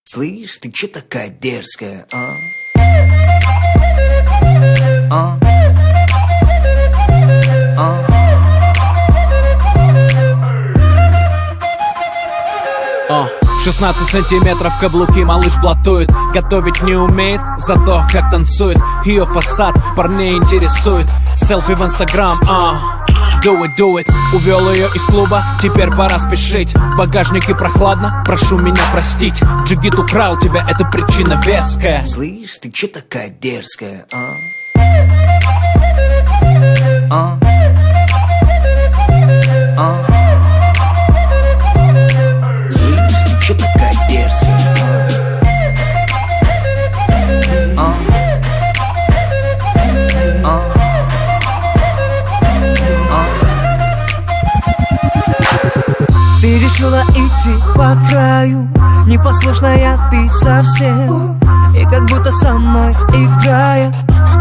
Слышь, ты чё такая дерзкая, а? А? А? 16 сантиметров каблуки, малыш блатует. Готовить не умеет, зато как танцует. Ее фасад парней интересует. Селфи в инстаграм, do it. Увел ее из клуба, теперь пора спешить. В багажнике прохладно, прошу меня простить. Джигит украл тебя, это причина веская. Слышь, ты чё такая дерзкая, а? А? А? Чё такая дерзкая, а? А? А? Ты решила идти по краю, непослушная ты совсем. И как будто со мной играя,